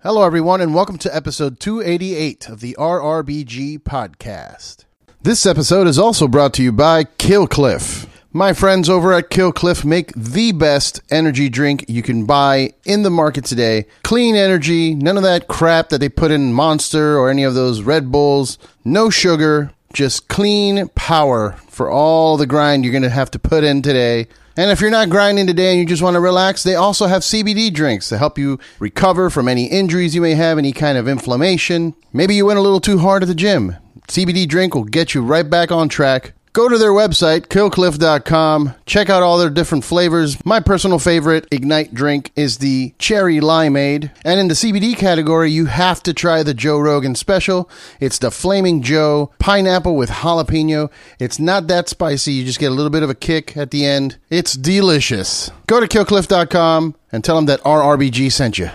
Hello, everyone, and welcome to episode 288 of the RRBG podcast. This episode is also brought to you by Killcliff. My friends over at Killcliff make the best energy drink you can buy in the market today. Clean energy, none of that crap that they put in Monster or any of those Red Bulls. No sugar, just clean power for all the grind you're going to have to put in today. And if you're not grinding today and you just want to relax, they also have CBD drinks to help you recover from any injuries you may have, any kind of inflammation. Maybe you went a little too hard at the gym. CBD drink will get you right back on track. Go to their website, killcliff.com. Check out all their different flavors. My personal favorite Ignite drink is the Cherry Limeade. And in the CBD category, you have to try the Joe Rogan Special. It's the Flaming Joe Pineapple with Jalapeno. It's not that spicy. You just get a little bit of a kick at the end. It's delicious. Go to killcliff.com and tell them that RRBG sent you.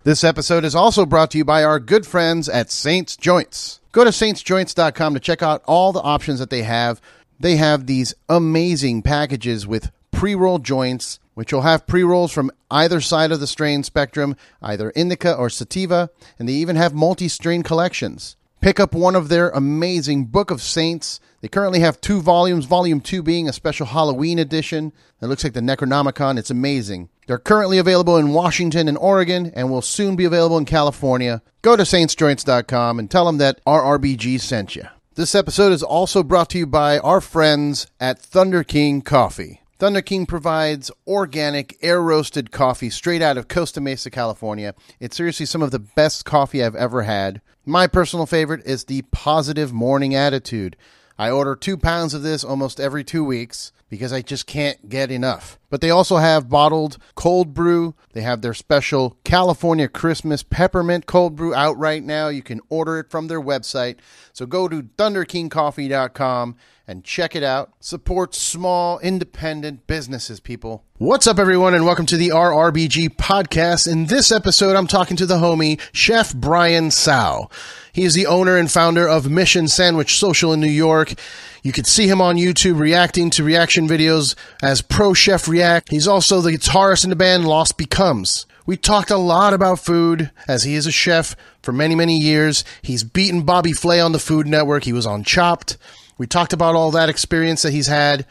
This episode is also brought to you by our good friends at Saints Joints. Go to saintsjoints.com to check out all the options that they have. They have these amazing packages with pre-roll joints, which will have pre-rolls from either side of the strain spectrum, either indica or sativa, and they even have multi-strain collections. Pick up one of their amazing Book of Saints. They currently have 2 volumes, volume 2 being a special Halloween edition. It looks like the Necronomicon. It's amazing. They're currently available in Washington and Oregon and will soon be available in California. Go to saintsjoints.com and tell them that RRBG sent you. This episode is also brought to you by our friends at Thunderking Coffee. Thunderking provides organic, air-roasted coffee straight out of Costa Mesa, California. It's seriously some of the best coffee I've ever had. My personal favorite is the Positive Morning Attitude. I order 2 pounds of this almost every 2 weeks because I just can't get enough. But they also have bottled cold brew. They have their special California Christmas peppermint cold brew out right now. You can order it from their website. So go to thunderkingcoffee.com and check it out. Support small, independent businesses, people. What's up, everyone, and welcome to the RRBG podcast. In this episode, I'm talking to the homie, Chef Brian Tsao. He is the owner and founder of Mission Sandwich Social in New York. You can see him on YouTube reacting to reaction videos as Pro Chef React. He's also the guitarist in the band Lost Becomes. We talked a lot about food, as he is a chef for many, many years. He's beaten Bobby Flay on the Food Network. He was on Chopped. We talked about all that experience that he's had.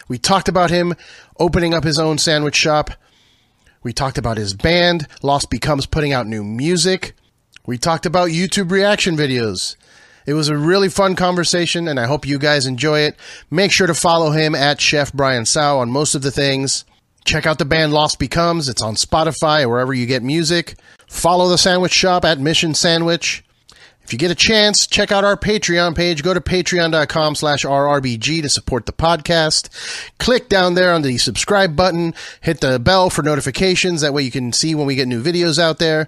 We talked about him opening up his own sandwich shop. We talked about his band, Lost Becomes, putting out new music. We talked about YouTube reaction videos. It was a really fun conversation, and I hope you guys enjoy it. Make sure to follow him at Chef Brian Tsao on most of the things. Check out the band Lost Becomes. It's on Spotify or wherever you get music. Follow the sandwich shop at Mission Sandwich. If you get a chance, check out our Patreon page. Go to patreon.com/RRBG to support the podcast. Click down there on the subscribe button. Hit the bell for notifications. That way you can see when we get new videos out there.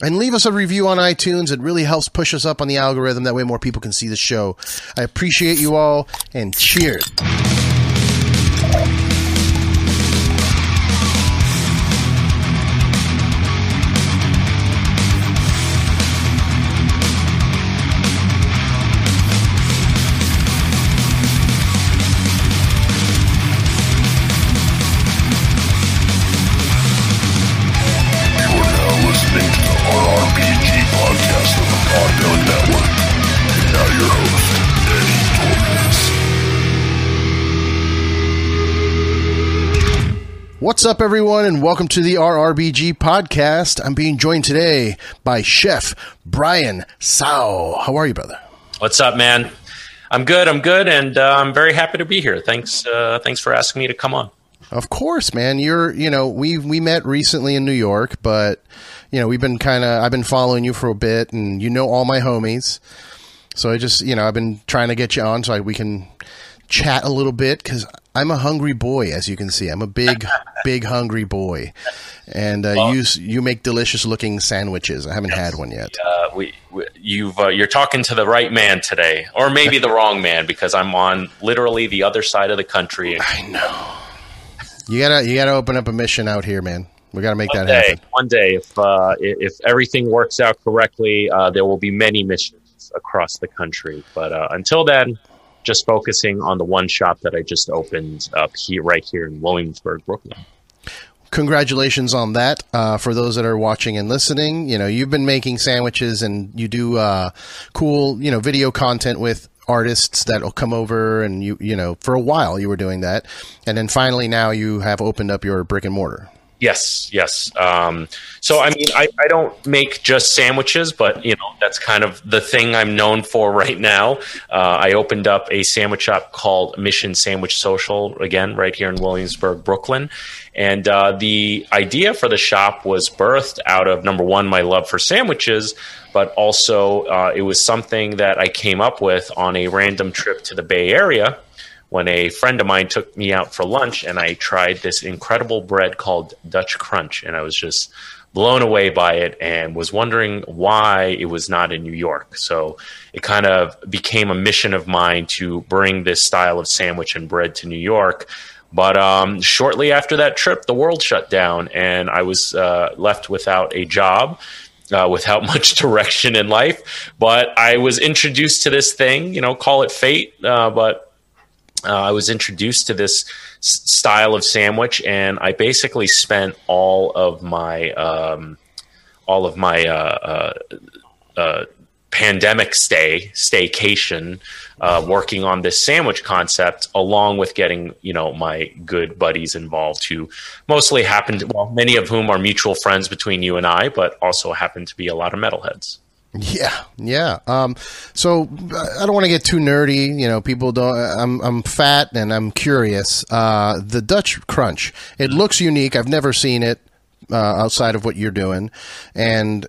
And leave us a review on iTunes. It really helps push us up on the algorithm. That way more people can see the show. I appreciate you all, and cheers. What's up, everyone, and welcome to the RRBG podcast. I'm being joined today by Chef Brian Tsao. How are you, brother? What's up, man? I'm good, and I'm very happy to be here. Thanks for asking me to come on. Of course, man. We met recently in New York, but I've been following you for a bit, and you know all my homies. So I've been trying to get you on so we can chat a little bit, because I'm a hungry boy, as you can see. I'm a big hungry boy, and you make delicious looking sandwiches. I haven't had one yet. You're talking to the right man today, or maybe the wrong man, because I'm on literally the other side of the country. I know. You gotta open up a mission out here, man. We gotta make that happen. One day, if everything works out correctly, there will be many missions across the country. But until then, just focusing on the one shop that I just opened up right here in Williamsburg, Brooklyn. congratulations on that. For those that are watching and listening, you've been making sandwiches and you do cool, video content with artists that'll come over, and for a while you were doing that, and then finally now you have opened up your brick and mortar. Yes. So, I mean, I don't make just sandwiches, but, that's kind of the thing I'm known for right now. I opened up a sandwich shop called Mission Sandwich Social, again, right here in Williamsburg, Brooklyn. And the idea for the shop was birthed out of, number one, my love for sandwiches, but also it was something that I came up with on a random trip to the Bay Area, when a friend of mine took me out for lunch, and I tried this incredible bread called Dutch Crunch, and I was just blown away by it and was wondering why it was not in New York. So it kind of became a mission of mine to bring this style of sandwich and bread to New York. But shortly after that trip, the world shut down, and I was left without a job, without much direction in life. But I was introduced to this thing, call it fate, but I was introduced to this style of sandwich, and I basically spent all of my pandemic staycation working on this sandwich concept, along with getting my good buddies involved, who mostly many of whom are mutual friends between you and I, but also happen to be a lot of metalheads. Yeah. So I don't want to get too nerdy. People don't. I'm fat and I'm curious. The Dutch Crunch. It looks unique. I've never seen it outside of what you're doing. And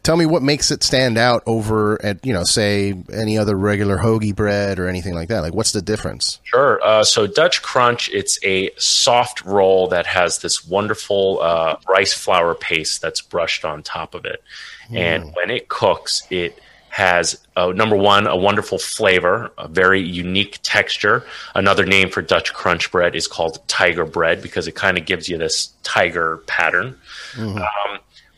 tell me what makes it stand out over at say any other regular hoagie bread or anything like that. Like, what's the difference? Sure. So Dutch Crunch, it's a soft roll that has this wonderful rice flour paste that's brushed on top of it. And when it cooks, it has, number one, a wonderful flavor, a very unique texture. Another name for Dutch Crunch bread is called tiger bread, because it kind of gives you this tiger pattern.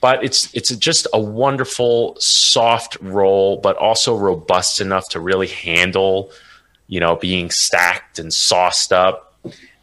But it's just a wonderful, soft roll, but also robust enough to really handle, being stacked and sauced up.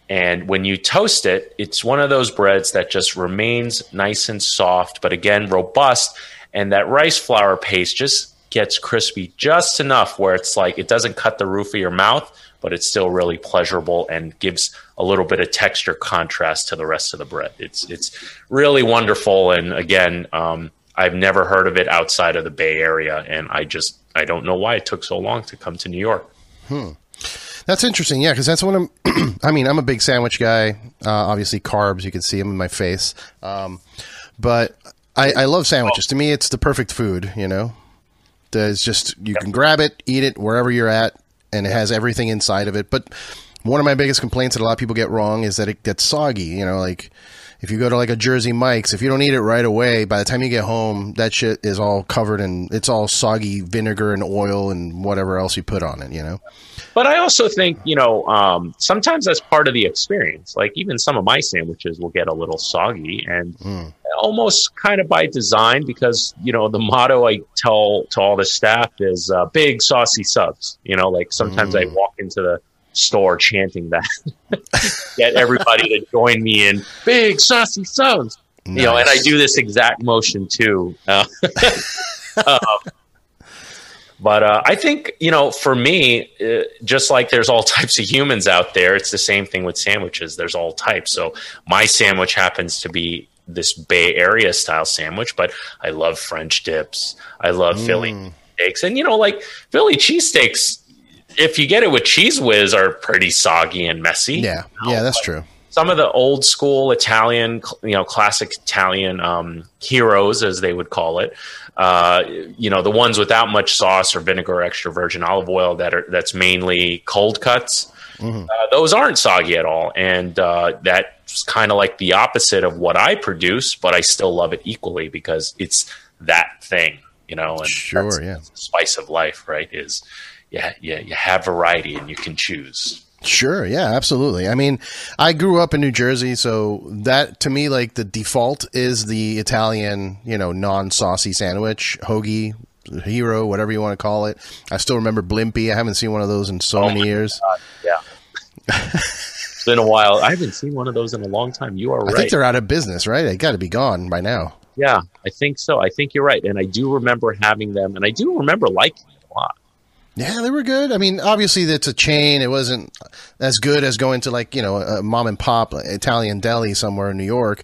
And when you toast it, it's one of those breads that just remains nice and soft, but again, robust. And that rice flour paste just gets crispy just enough where it's like it doesn't cut the roof of your mouth, but it's still really pleasurable and gives a little bit of texture contrast to the rest of the bread. It's really wonderful. And again, I've never heard of it outside of the Bay Area, and I don't know why it took so long to come to New York. That's interesting. Yeah, because that's one of I'm a big sandwich guy. Obviously, carbs, you can see them in my face. But I love sandwiches. To me, it's the perfect food, There's just, you can grab it, eat it wherever you're at, and it has everything inside of it. But one of my biggest complaints that a lot of people get wrong is that it gets soggy. Like if you go to like a Jersey Mike's, if you don't eat it right away, by the time you get home, that shit is all covered in, it's all soggy vinegar and oil and whatever else you put on it, But I also think, sometimes that's part of the experience. Like even some of my sandwiches will get a little soggy, and almost kind of by design, because, the motto I tell to all the staff is big saucy subs. Like sometimes I walk into the store chanting that, get everybody to join me in big saucy subs. Nice. And I do this exact motion too. But I think, for me, just like there's all types of humans out there, it's the same thing with sandwiches. There's all types. So my sandwich happens to be this Bay Area style sandwich, but I love French dips. I love Philly steaks. And, like Philly cheesesteaks, if you get it with Cheese Whiz, are pretty soggy and messy. Yeah, that's true. Some of the old school Italian, classic Italian heroes, as they would call it, the ones without much sauce or vinegar or extra virgin olive oil that's mainly cold cuts, those aren't soggy at all. And that's kind of like the opposite of what I produce, but I still love it equally because it's that thing, and sure, that's the spice of life, right? Is you have variety and you can choose. Sure. Yeah, absolutely. I grew up in New Jersey, so that to me, like the default is the Italian, non-saucy sandwich, hoagie, hero, whatever you want to call it. I still remember Blimpie. I haven't seen one of those in so many years. God, yeah. been a while. I haven't seen one of those in a long time. You are right. I think they're out of business, right? They got to be gone by now. Yeah, I think so. I think you're right. And I do remember having them, and I do remember liking them a lot. Yeah, they were good. I mean, obviously, it's a chain. It wasn't as good as going to, like, you know, a mom and pop Italian deli somewhere in New York.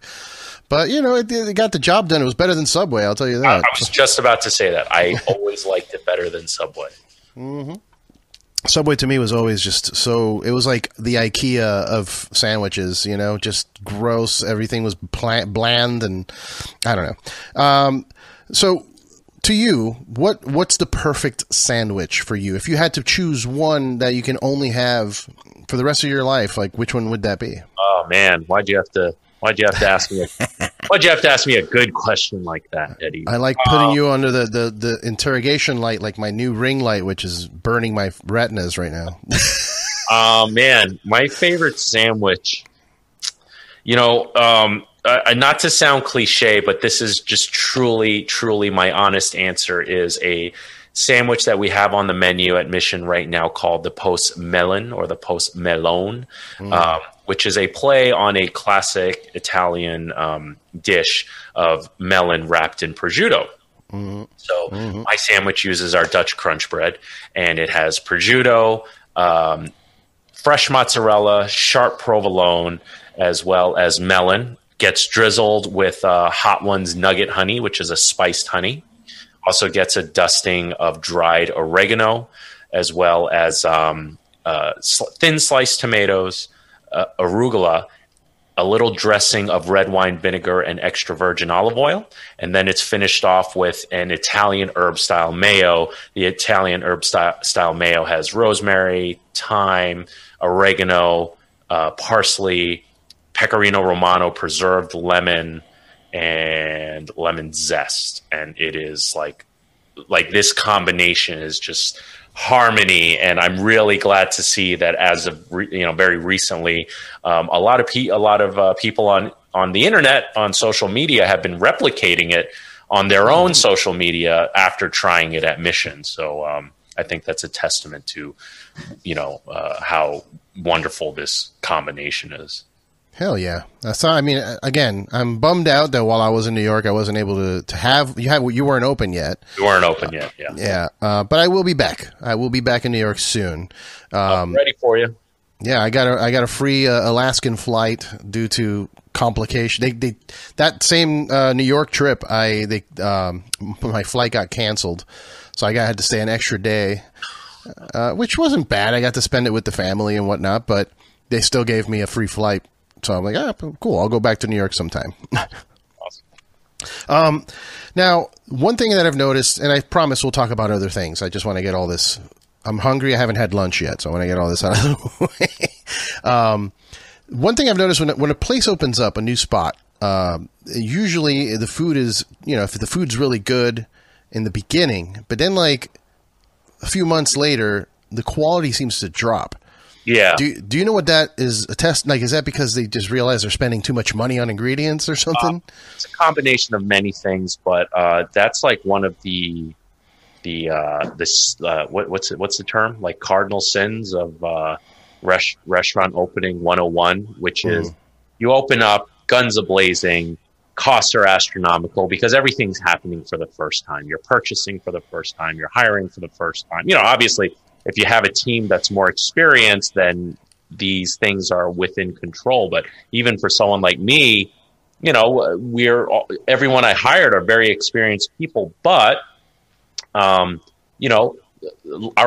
But, you know, it got the job done. It was better than Subway, I'll tell you that. I was just about to say that. I always liked it better than Subway. Mm-hmm. Subway to me was always just so, it was like the IKEA of sandwiches, you know, just gross. Everything was bland, and I don't know. So to you, what's the perfect sandwich for you? If you had to choose one that you can only have for the rest of your life, like, which one would that be? Oh man, why'd you have to ask me why'd you have to ask me a good question like that, Eddie? I like putting you under the interrogation light, like my new ring light, which is burning my retinas right now. Oh man, my favorite sandwich, you know, not to sound cliche, but this is just truly my honest answer, is a sandwich that we have on the menu at Mission right now called the Post Melon, or the Post Melone, which is a play on a classic Italian dish of melon wrapped in prosciutto. Mm-hmm. So my sandwich uses our Dutch crunch bread, and it has prosciutto, fresh mozzarella, sharp provolone, as well as melon. Gets drizzled with Hot Ones nugget honey, which is a spiced honey. Also gets a dusting of dried oregano, as well as thin sliced tomatoes, arugula, a little dressing of red wine vinegar and extra virgin olive oil. And then it's finished off with an Italian herb-style mayo. The Italian herb-style mayo has rosemary, thyme, oregano, parsley, pecorino romano, preserved lemon, and lemon zest. And it is like this combination is just harmony. And I'm really glad to see that as of very recently, a lot of people on the internet, on social media, have been replicating it on their own social media after trying it at Mission. So I think that's a testament to how wonderful this combination is. Hell yeah. So, I mean, again, I'm bummed out that while I was in New York, I wasn't able to have, you weren't open yet. You weren't open yet, yeah. Yeah, but I will be back. I will be back in New York soon. I'm ready for you. Yeah, I got a free Alaskan flight due to complication. They that same New York trip, my flight got canceled, so I had to stay an extra day, which wasn't bad. I got to spend it with the family and whatnot, but they still gave me a free flight. So I'm like, cool. I'll go back to New York sometime. Awesome. Now, one thing that I've noticed, and I promise we'll talk about other things. I just want to get all this. I'm hungry. I haven't had lunch yet, so I want to get all this out of the way. One thing I've noticed when a place opens up, a new spot, usually the food is, if the food's really good in the beginning, but then like a few months later, the quality seems to drop. Yeah. Do you know what that is a test? Like, is that because they just realize they're spending too much money on ingredients or something? It's a combination of many things, but that's like one of the what's the term? Like cardinal sins of restaurant opening 101, which is you open up, guns a-blazing, costs are astronomical because everything's happening for the first time. You're purchasing for the first time. You're hiring for the first time. Obviously, if you have a team that's more experienced, then these things are within control. But even for someone like me, everyone I hired are very experienced people, but, our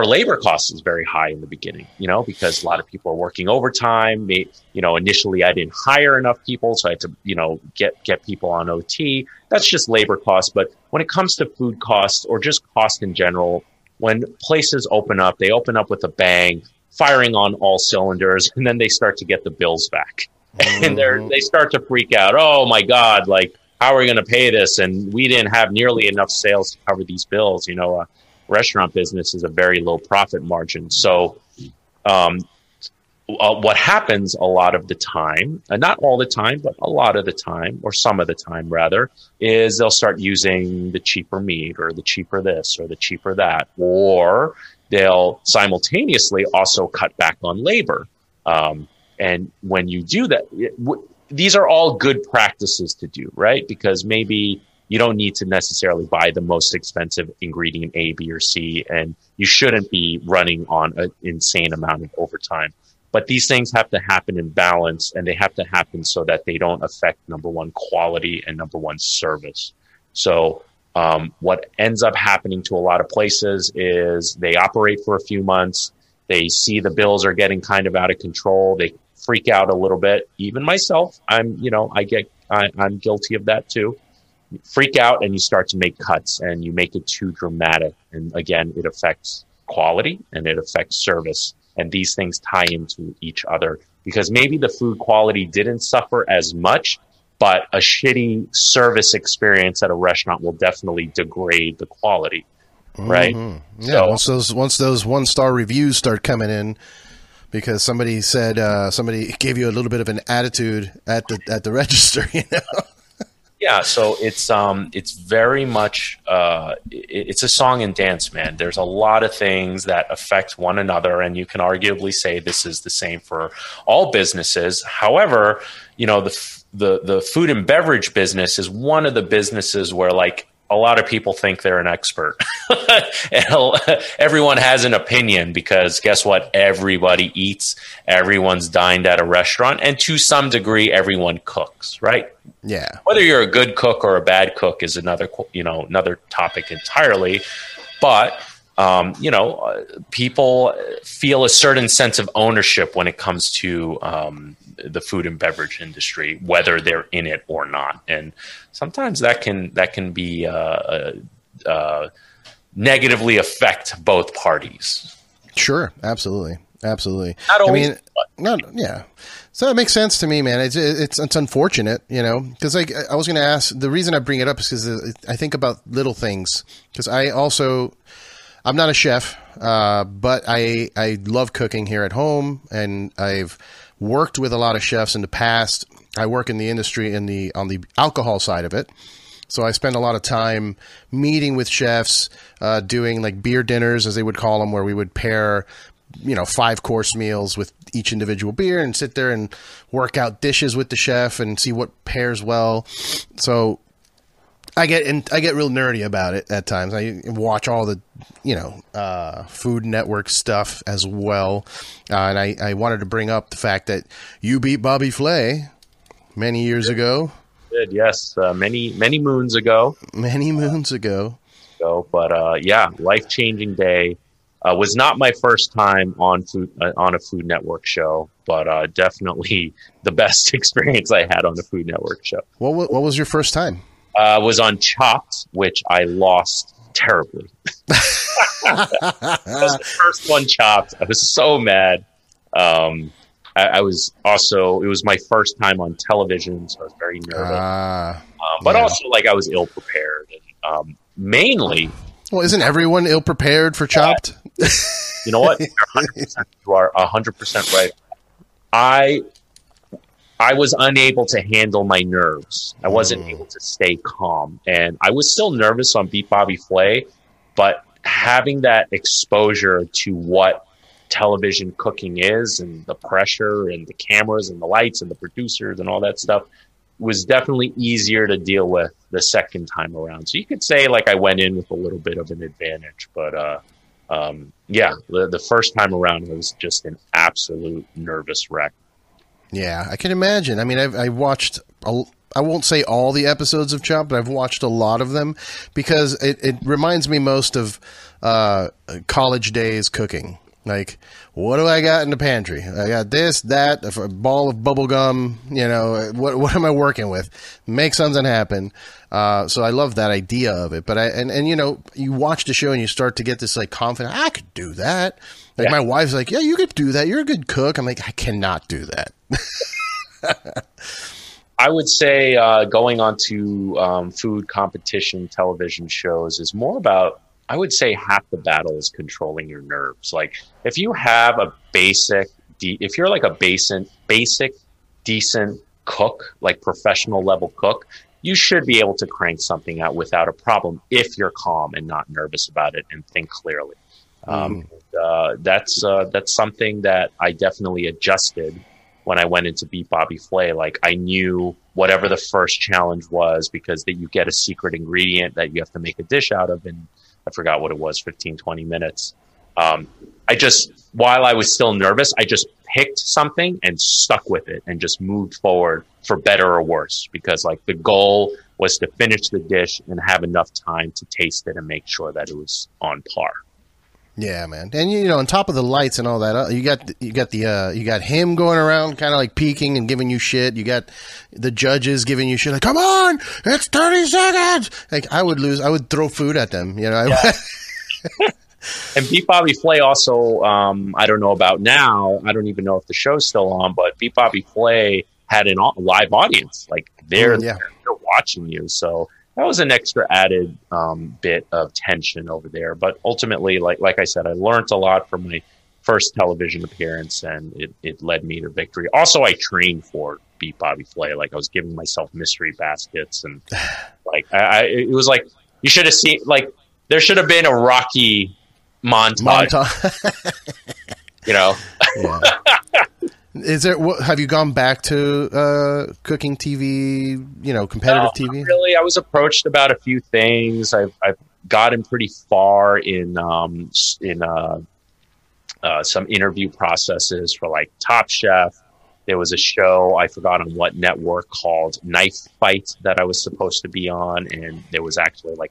labor cost is very high in the beginning, because a lot of people are working overtime. Initially I didn't hire enough people, so I had to, get people on OT. That's just labor costs. But when it comes to food costs or just cost in general, when places open up, they open up with a bang, firing on all cylinders, and then they start to get the bills back. And they start to freak out. Oh, my God, like, how are we going to pay this? And we didn't have nearly enough sales to cover these bills. Restaurant business is a very low profit margin. So what happens a lot of the time, and not all the time, but a lot of the time, or some of the time rather, is they'll start using the cheaper meat or the cheaper this or the cheaper that, or they'll simultaneously also cut back on labor. And when you do that, these are all good practices to do, right? Because maybe you don't need to necessarily buy the most expensive ingredient A, B, or C, and you shouldn't be running on an insane amount of overtime. But these things have to happen in balance, and they have to happen so that they don't affect, number one, quality, and number one, service. So what ends up happening to a lot of places is they operate for a few months. They see the bills are getting kind of out of control. They freak out a little bit. Even myself, I'm guilty of that too. You freak out and you start to make cuts, and you make it too dramatic. And again, it affects quality and it affects service. And these things tie into each other, because maybe the food quality didn't suffer as much, but a shitty service experience at a restaurant will definitely degrade the quality. Right. Mm-hmm. Yeah. So, once those 1-star reviews start coming in, because somebody said somebody gave you a little bit of an attitude at the register, you know. Yeah, so it's very much it's a song and dance, man. There's a lot of things that affect one another, and you can arguably say this is the same for all businesses. However, you know, the food and beverage business is one of the businesses where, like, a lot of people think they're an expert. And everyone has an opinion, because guess what? Everybody eats. Everyone's dined at a restaurant, and to some degree, everyone cooks, right? Yeah. Whether you're a good cook or a bad cook is another topic entirely. But people feel a certain sense of ownership when it comes to the food and beverage industry, whether they're in it or not. And sometimes that can be negatively affect both parties. Sure, absolutely. Not always, yeah. So it makes sense to me, man. It's unfortunate, you know, because I was going to ask. The reason I bring it up is because I think about little things. Because I'm not a chef, but I love cooking here at home, and I've worked with a lot of chefs in the past. I work in the industry on the alcohol side of it. So I spend a lot of time meeting with chefs, doing like beer dinners, as they would call them, where we would pair, 5-course meals with each individual beer and sit there and work out dishes with the chef and see what pairs well. So I get real nerdy about it at times. I watch all the, Food Network stuff as well. And I wanted to bring up the fact that you beat Bobby Flay many years ago. Did, yes. Many moons ago. Many moons ago. But life-changing day. Was not my first time on a Food Network show, but definitely the best experience I had on a Food Network show. What was your first time? Was on Chopped, which I lost terribly. That was the first one, Chopped. I was so mad. I was also, it was my first time on television, so I was very nervous. But also, I was ill prepared. And, mainly. Well, isn't everyone ill prepared for Chopped? You know what? You are 100% right. I was unable to handle my nerves. I wasn't able to stay calm. And I was still nervous on Beat Bobby Flay, but having that exposure to what television cooking is, and the pressure and the cameras and the lights and the producers and all that stuff, was definitely easier to deal with the second time around. So you could say I went in with a little bit of an advantage, but the first time around it was just an absolute nervous wreck. Yeah, I can imagine. I mean, I watched, I won't say all the episodes of Chopped, but I've watched a lot of them, because it reminds me most of college days cooking. Like, what do I got in the pantry? I got this, that, a ball of bubble gum. What am I working with? Make something happen. So I love that idea of it. But you watch the show and you start to get this confidence. I could do that. My wife's like, yeah, you could do that. You're a good cook. I'm like, I cannot do that. I would say going on to food competition television shows is more about, I would say half the battle is controlling your nerves. If you have a if you're a basic, decent cook, professional level cook, you should be able to crank something out without a problem if you're calm and not nervous about it and think clearly. That's something that I definitely adjusted when I went into Beat Bobby Flay, like I knew whatever the first challenge was, because that you get a secret ingredient that you have to make a dish out of, and I forgot what it was, 15, 20 minutes. While I was still nervous, I just picked something and stuck with it and just moved forward, for better or worse, because like the goal was to finish the dish and have enough time to taste it and make sure that it was on par. Yeah, man. And you know, on top of the lights and all that, you got him going around kind of like peeking and giving you shit. You got the judges giving you shit like, "Come on, it's 30 seconds." Like I would throw food at them, you know. Yeah. And Beat Bobby Flay also, I don't know about now. I don't even know if the show's still on, but Beat Bobby Flay had a live audience. Like they're watching you. So that was an extra added bit of tension over there. But ultimately, like I said, I learned a lot from my first television appearance, and it led me to victory. Also, I trained for Beat Bobby Flay. Like I was giving myself mystery baskets, and like it was like you should have seen. Like there should have been a Rocky montage. You know. Yeah. Is there? Have you gone back to cooking TV? You know, competitive TV. Not really. I was approached about a few things. I've gotten pretty far in some interview processes for like Top Chef. There was a show, I forgot on what network, called Knife Fight that I was supposed to be on, and there was actually like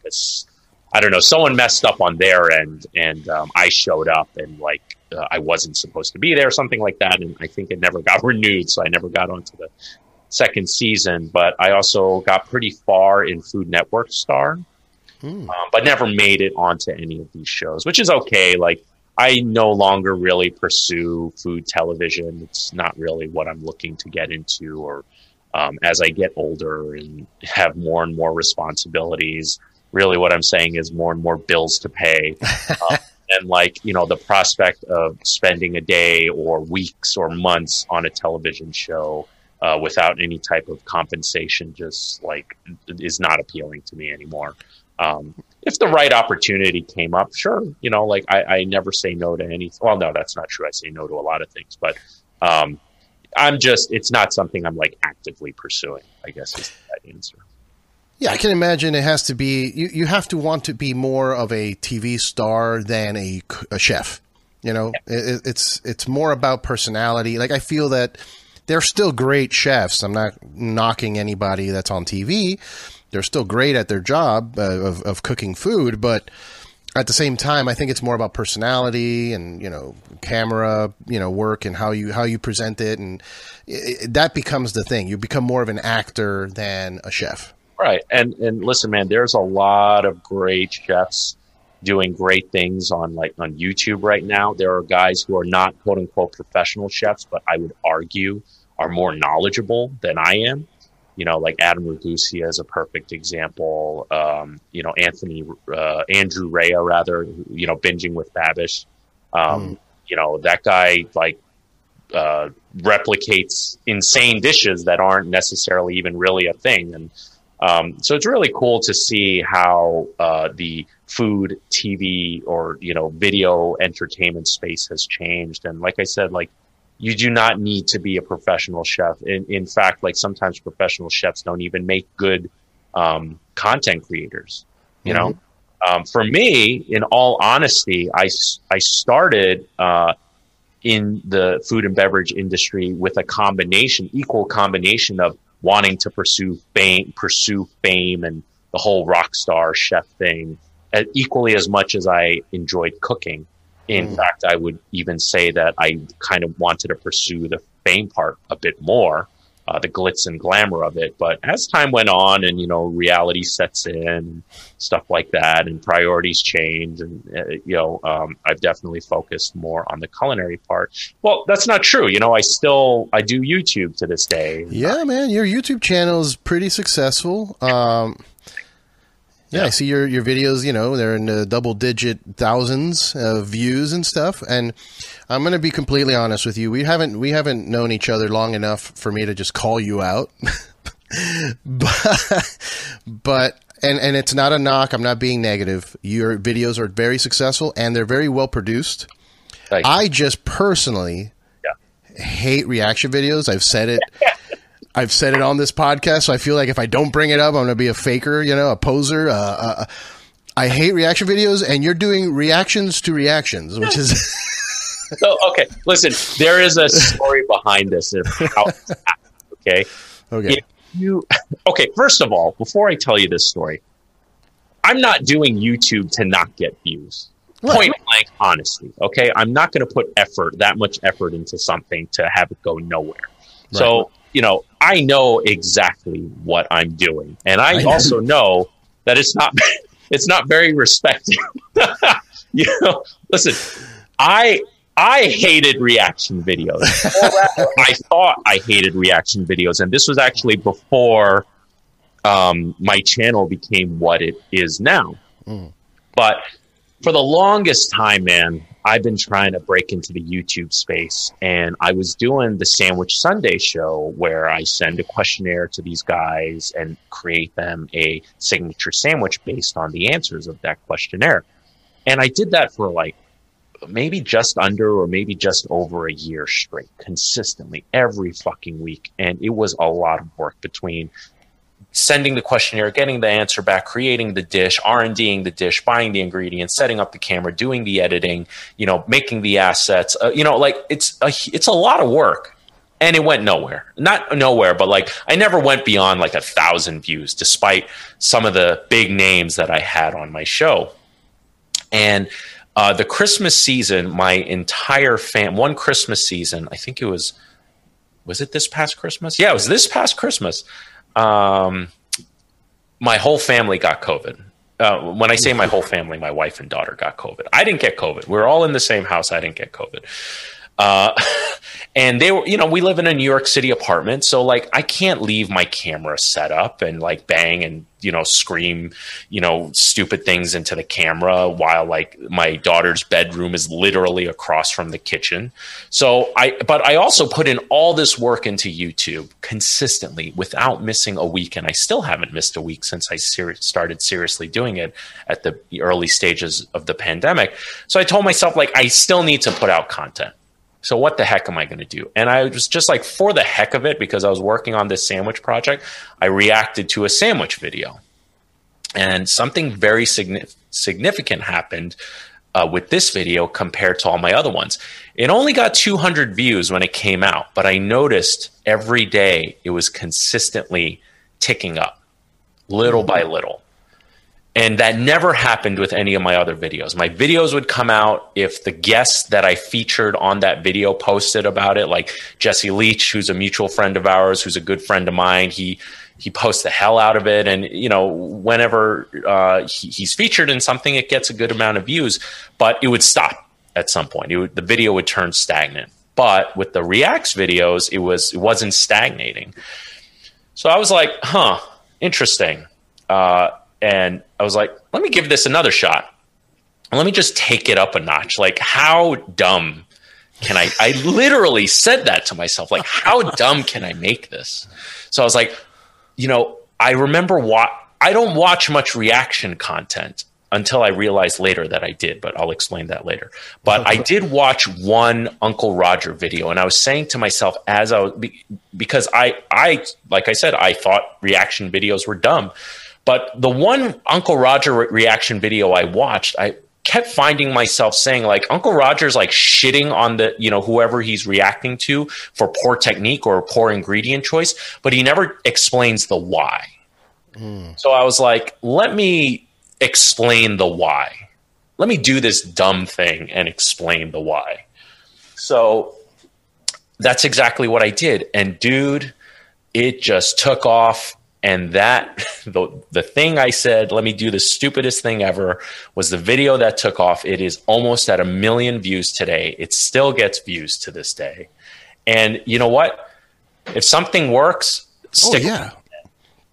I don't know, someone messed up on their end, and I showed up and like I wasn't supposed to be there, something like that, and I think it never got renewed, so I never got onto the second season. But I also got pretty far in Food Network Star, but never made it onto any of these shows, which is okay. Like I no longer really pursue food television. It's not really what I'm looking to get into, or as I get older and have more and more responsibilities, really what I'm saying is more and more bills to pay. And like, you know, the prospect of spending a day or weeks or months on a television show without any type of compensation just like is not appealing to me anymore. If the right opportunity came up, sure. You know, like I never say no to anything. Well, no, that's not true. I say no to a lot of things, but it's not something I'm like actively pursuing, I guess is that answer. Yeah, I can imagine it has to be, you have to want to be more of a TV star than a chef. You know, it's more about personality. Like I feel that they're still great chefs. I'm not knocking anybody that's on TV. They're still great at their job of cooking food, but at the same time, I think it's more about personality and, you know, camera, you know, work and how you present it. And that becomes the thing. You become more of an actor than a chef. Right. And listen, man, there's a lot of great chefs doing great things on YouTube right now. There are guys who are not quote unquote professional chefs, but I would argue are more knowledgeable than I am. You know, like Adam Ragusa is a perfect example. You know, Andrew Rea, rather, you know, Binging with Babish. You know, that guy like replicates insane dishes that aren't necessarily even really a thing. And so it's really cool to see how the food, TV, or, you know, video entertainment space has changed. And like I said, like, you do not need to be a professional chef. In fact, like sometimes professional chefs don't even make good content creators. You know, for me, in all honesty, I started in the food and beverage industry with a equal combination of wanting to pursue fame and the whole rock star chef thing equally as much as I enjoyed cooking. In fact, I would even say that I kind of wanted to pursue the fame part a bit more, the glitz and glamour of it. But as time went on and, you know, reality sets in, stuff like that, and priorities change, and, you know, I've definitely focused more on the culinary part. Well, that's not true. You know, I do YouTube to this day. Yeah, man, your YouTube channel is pretty successful. Yeah, I see your videos, you know, they're in the double-digit thousands of views and stuff. And I'm going to be completely honest with you. We haven't known each other long enough for me to just call you out. but it's not a knock. I'm not being negative. Your videos are very successful and they're very well produced. I just personally hate reaction videos. I've said it. I've said it on this podcast, so I feel like if I don't bring it up, I'm going to be a faker, a poser. I hate reaction videos, and you're doing reactions to reactions, which is... So, okay, listen, there is a story behind this. Of how it's happened, okay? Okay, first of all, before I tell you this story, I'm not doing YouTube to not get views. Right. Point blank honesty, okay? I'm not going to put that much effort into something to have it go nowhere. Right. So, I know exactly what I'm doing. And I also know that it's not very respected. Listen, I hated reaction videos. I thought I hated reaction videos. And this was actually before my channel became what it is now. But for the longest time, man, I've been trying to break into the YouTube space, and I was doing the Sandwich Sunday show where I send a questionnaire to these guys and create them a signature sandwich based on the answers of that questionnaire. And I did that for like maybe just under or maybe just over a year straight, consistently every fucking week. And it was a lot of work between sending the questionnaire, getting the answer back, creating the dish, R&Ding the dish, buying the ingredients, setting up the camera, doing the editing, making the assets, it's a lot of work, and it went nowhere. Not nowhere, but like I never went beyond like 1,000 views, despite some of the big names that I had on my show. And the Christmas season, my entire one Christmas season, I think it was it this past Christmas? Yeah, it was this past Christmas. My whole family got COVID. When I say my whole family, my wife and daughter got COVID. I didn't get COVID. We're all in the same house. I didn't get COVID. And they were, we live in a New York City apartment. So like, I can't leave my camera set up and like bang and, scream, stupid things into the camera while like my daughter's bedroom is literally across from the kitchen. But I also put in all this work into YouTube consistently without missing a week. And I still haven't missed a week since I started seriously doing it at the early stages of the pandemic. So I told myself, like, I still need to put out content. So what the heck am I going to do? And I was just like, for the heck of it, because I was working on this sandwich project, I reacted to a sandwich video. And something very significant happened with this video compared to all my other ones. It only got 200 views when it came out, but I noticed every day it was consistently ticking up, little by little. And that never happened with any of my other videos. My videos would come out if the guests that I featured on that video posted about it, like Jesse Leach, who's a mutual friend of ours, who's a good friend of mine. He posts the hell out of it. And, whenever he's featured in something, it gets a good amount of views. But it would stop at some point. The video would turn stagnant. But with the Reacts videos, it wasn't stagnating. So I was like, interesting. And I was like, let me give this another shot. Let me just take it up a notch. Like, how dumb can I literally said that to myself. Like, how dumb can I make this? So I was like, I remember I don't watch much reaction content until I realized later that I did, but I'll explain that later. But I did watch one Uncle Roger video, and I was saying to myself because I like I said, I thought reaction videos were dumb. But the one Uncle Roger reaction video I watched, I kept finding myself saying, like, Uncle Roger's like shitting on the, whoever he's reacting to for poor technique or poor ingredient choice, but he never explains the why. So I was like, let me explain the why. Let me do this dumb thing and explain the why. So that's exactly what I did. And dude, it just took off. And that the thing I said, let me do the stupidest thing ever, was the video that took off. It is almost at 1 million views today. It still gets views to this day. And you know what? If something works, stick with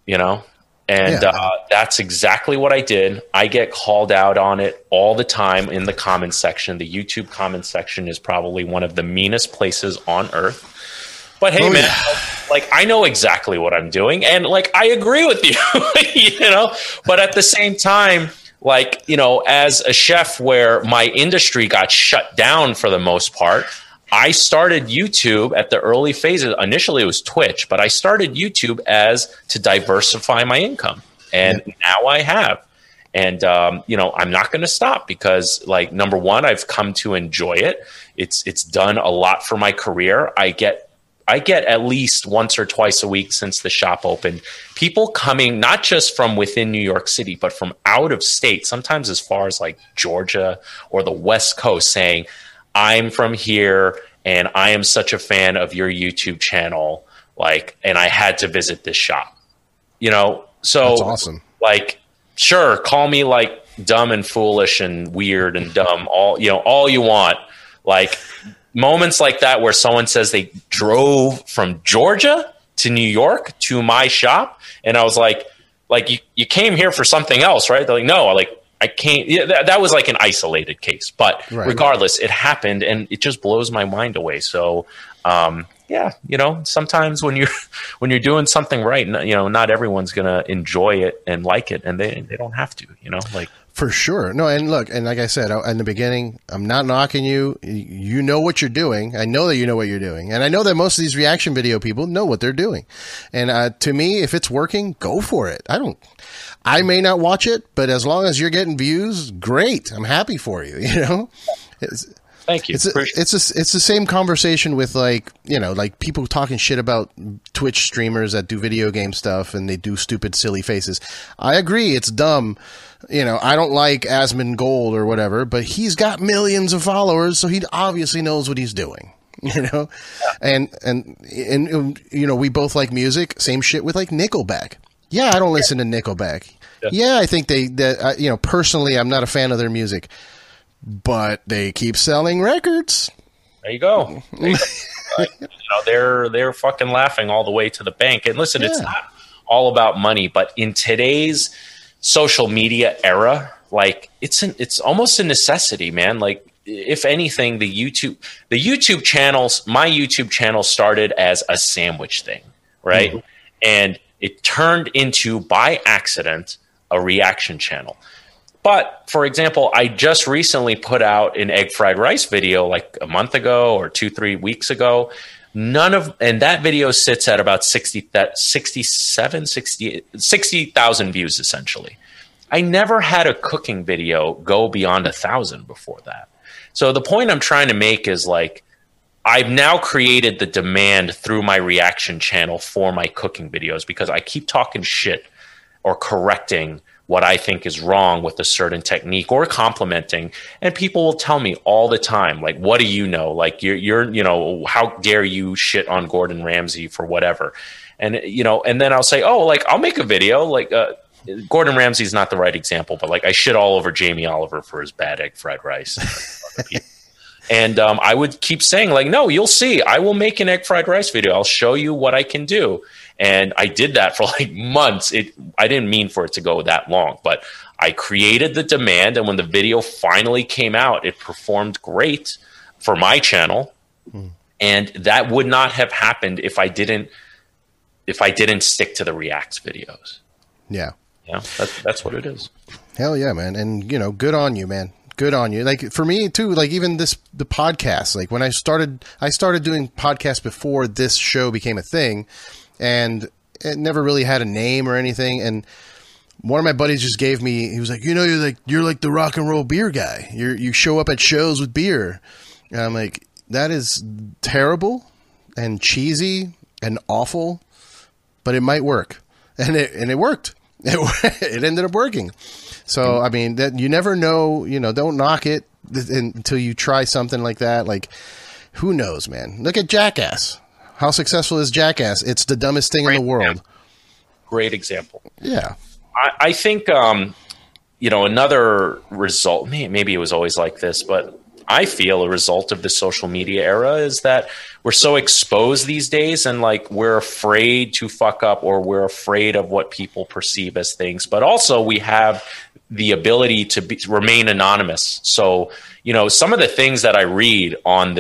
it, And that's exactly what I did. I get called out on it all the time in the comments section. The YouTube comments section is probably one of the meanest places on earth. But hey, man, like, I know exactly what I'm doing, and like, I agree with you, but at the same time, like, as a chef where my industry got shut down for the most part, I started YouTube at the early phases. Initially, it was Twitch, but I started YouTube as to diversify my income. And now I have. And, you know, I'm not going to stop because, like, number one, I've come to enjoy it. It's done a lot for my career. I get at least once or twice a week since the shop opened, people coming not just from within New York City, but from out of state, sometimes as far as like Georgia or the West Coast, saying, I'm from here and I am such a fan of your YouTube channel. Like, and I had to visit this shop, you know? So that's awesome. Like, sure, call me like dumb and foolish and weird and dumb, all you want. Like moments like that where someone says they drove from Georgia to New York to my shop. And I was like you came here for something else, right? They're like, no, like I can't. Yeah, that was like an isolated case, but regardless, it happened and it just blows my mind away. So, yeah, you know, sometimes when you're doing something right, you know, not everyone's going to enjoy it and like it, and they don't have to, you know, like. For sure. No, and look, and like I said in the beginning, I'm not knocking you. You know what you're doing. I know that you know what you're doing. And I know that most of these reaction video people know what they're doing. And to me, if it's working, go for it. I may not watch it, but as long as you're getting views, great. I'm happy for you, you know? Thank you. It's the same conversation with, like, you know, like people talking shit about Twitch streamers that do video game stuff and they do stupid, silly faces. I agree. It's dumb. You know, I don't like Asmongold or whatever, but he's got millions of followers, so he obviously knows what he's doing. You know, and you know, we both like music. Same shit with like Nickelback. Yeah, I don't listen to Nickelback. Yeah, I think that you know, personally, I'm not a fan of their music, but they keep selling records. There you go. You know, they're fucking laughing all the way to the bank. And listen, it's not all about money, but in today's social media era, like it's almost a necessity, man. Like, if anything, the YouTube channels, my YouTube channel started as a sandwich thing, right? And it turned into, by accident, a reaction channel. But for example, I just recently put out an egg fried rice video like a month ago or 2-3 weeks ago. And that video sits at about 60,000 views, essentially. I never had a cooking video go beyond 1,000 before that. So the point I'm trying to make is, like, I've now created the demand through my reaction channel for my cooking videos because I keep talking shit or correcting what I think is wrong with a certain technique or complimenting. And people will tell me all the time, like, what do you know? Like, you're, you know, how dare you shit on Gordon Ramsay for whatever? And, you know, and then I'll say, oh, like, I'll make a video. Like, Gordon Ramsay's not the right example, but like I shit all over Jamie Oliver for his bad egg fried rice. And I would keep saying, like, no, you'll see, I will make an egg fried rice video. I'll show you what I can do. And I did that for like months. I didn't mean for it to go that long, but I created the demand. And when the video finally came out, it performed great for my channel. And that would not have happened if I didn't stick to the Reacts videos. Yeah. Yeah, that's what it is. Hell yeah, man. And, you know, good on you, man. Good on you. Like, for me too, like, even the podcast, like when I started doing podcasts before this show became a thing, and it never really had a name or anything. And one of my buddies just gave me, he was like, you know, you're like the rock and roll beer guy. You show up at shows with beer. And I'm like, that is terrible and cheesy and awful, but it might work. And it worked. It ended up working. So, I mean, that you never know, you know, don't knock it until you try something like that. Like, who knows, man? Look at Jackass. How successful is Jackass? It's the dumbest thing in the world. Great example. Yeah. I think, you know, another result, maybe it was always like this, but I feel a result of the social media era is that we're so exposed these days, and like we're afraid to fuck up, or we're afraid of what people perceive as things. But also we have the ability to remain anonymous. So, you know, some of the things that I read on